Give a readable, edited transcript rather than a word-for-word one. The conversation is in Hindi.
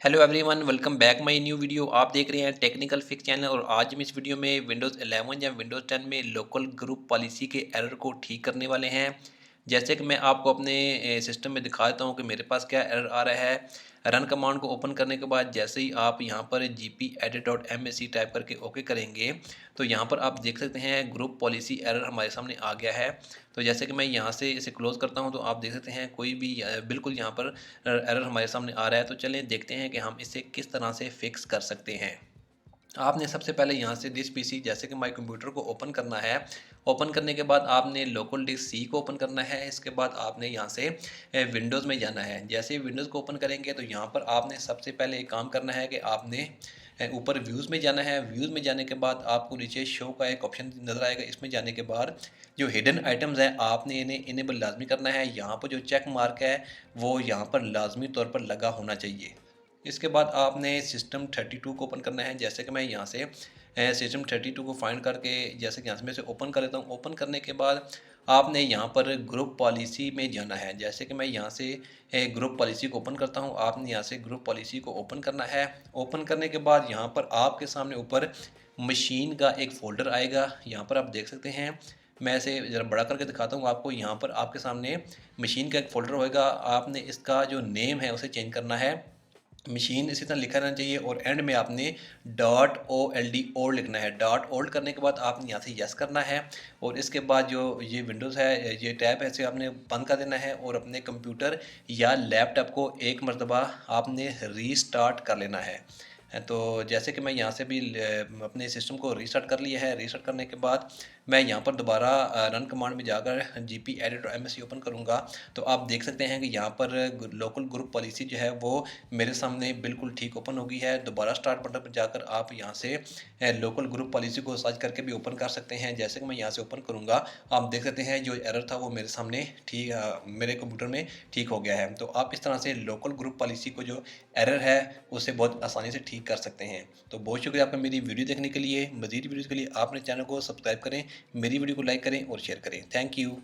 Hello everyone, welcome back my new video. आप देख रहे हैं टेक्निकल फिक्स चैनल और आज हम इस वीडियो में विंडोज़ 11 या विंडोज़ 10 में लोकल ग्रुप पॉलिसी के एरर को ठीक करने वाले हैं। जैसे कि मैं आपको अपने सिस्टम में दिखा देता हूं कि मेरे पास क्या एरर आ रहा है। रन कमांड को ओपन करने के बाद जैसे ही आप यहां पर gpedit.msc टाइप करके ओके करेंगे तो यहां पर आप देख सकते हैं ग्रुप पॉलिसी एरर हमारे सामने आ गया है। तो जैसे कि मैं यहां से इसे क्लोज़ करता हूं तो आप देख सकते हैं कोई भी बिल्कुल यहां पर एरर हमारे सामने आ रहा है। तो चलिए देखते हैं कि हम इसे किस तरह से फिक्स कर सकते हैं। आपने सबसे पहले यहाँ से दिस पीसी जैसे कि माई कंप्यूटर को ओपन करना है। ओपन करने के बाद आपने लोकल डिस्क सी को ओपन करना है। इसके बाद आपने यहाँ से विंडोज़ में जाना है। जैसे ही विंडोज़ को ओपन करेंगे तो यहाँ पर आपने सबसे पहले एक काम करना है कि आपने ऊपर व्यूज़ में जाना है। व्यूज़ में जाने के बाद आपको नीचे शो का एक ऑप्शन नज़र आएगा। इसमें जाने के बाद जो हिडन आइटम्स हैं आपने इन्हें इनेबल लाजमी करना है। यहाँ पर जो चेक मार्क है वो यहाँ पर लाजमी तौर पर लगा होना चाहिए। इसके बाद आपने सिस्टम 32 को ओपन करना है। जैसे कि मैं यहाँ से सिस्टम 32 को फाइंड करके जैसे कि यहाँ से मैं इसे ओपन कर लेता हूँ। ओपन करने के बाद आपने यहाँ पर ग्रुप पॉलिसी में जाना है। जैसे कि मैं यहाँ से ग्रुप पॉलिसी को ओपन करता हूँ, आपने यहाँ से ग्रुप पॉलिसी को ओपन करना है। ओपन करने के बाद यहाँ पर आपके सामने ऊपर मशीन का एक फ़ोल्डर आएगा। यहाँ पर आप देख सकते हैं, मैं इसे ज़रा बड़ा करके दिखाता हूँ आपको। यहाँ पर आपके सामने मशीन का एक फ़ोल्डर होएगा। आपने इसका जो नेम है उसे चेंज करना है। मशीन इसी तरह लिखा रहना चाहिए और एंड में आपने .old लिखना है। .old करने के बाद आपने यहाँ से यस करना है और इसके बाद जो ये विंडोज़ है, ये टैब है, इसे आपने बंद कर देना है और अपने कंप्यूटर या लैपटॉप को एक मरतबा आपने रीस्टार्ट कर लेना है। तो जैसे कि मैं यहाँ से भी अपने सिस्टम को रीस्टार्ट कर लिया है। रीस्टार्ट करने के बाद मैं यहाँ पर दोबारा रन कमांड में जाकर gpedit.msc ओपन करूँगा तो आप देख सकते हैं कि यहाँ पर लोकल ग्रुप पॉलिसी जो है वो मेरे सामने बिल्कुल ठीक ओपन हो गई है। दोबारा स्टार्ट बटन पर जाकर आप यहाँ से लोकल ग्रुप पॉलिसी को सर्च करके भी ओपन कर सकते हैं। जैसे कि मैं यहाँ से ओपन करूँगा आप देख सकते हैं जो एरर था वो मेरे सामने ठीक मेरे कंप्यूटर में ठीक हो गया है। तो आप इस तरह से लोकल ग्रुप पॉलिसी को जो एरर है उसे बहुत आसानी से ठीक कर सकते हैं। तो बहुत शुक्रिया आपका मेरी वीडियो देखने के लिए। मज़ीद वीडियोज़ के लिए आपने चैनल को सब्सक्राइब करें, मेरी वीडियो को लाइक करें और शेयर करें। Thank you.